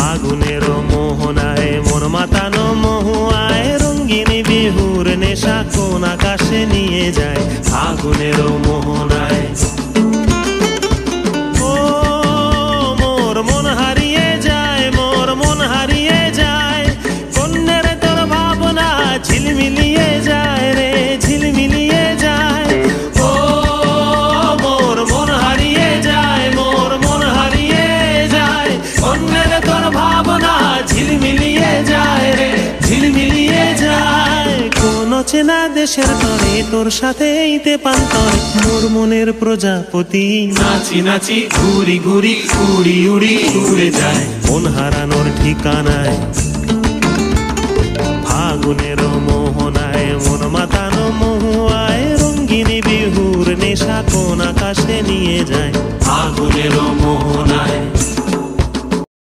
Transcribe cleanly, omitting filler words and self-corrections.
ফাগুনের মোহনায় মন মাতানো মহুয়ায় রঙিন বিহুর নেশা কোন আকাশে নিয়ে যায় ফাগুনের মোহনায়। ও মোর মন হারিয়ে যায়, মোর মন হারিয়ে যায়, কন্যের তোর ভাবনা ঝিলমিলিয়ে যায় রে ঝিলমিলিয়ে যায়। ও মোর মন হারিয়ে যায়, মোর মন হারিয়ে যায়, কন্যের তোর ভাবনা ঝিলমিলিয়ে যায় রে ঝিলমিলিয়ে যায়। কোন চেনা দেশের তরে তোর সাথে এইতে পান্তরে মোর মনের প্রজাপতি নাচি নাচি ঘুরি ঘুরি উড়ি উড়ি উড়ে যায় মন হারানোর ঠিকানায়। ফাগুনের মোহনায় মন মাতানো মহুয়ায় রঙিন বিহুর নেশা কোন আকাশে নিয়ে যায় ফাগুনের মোহনায়।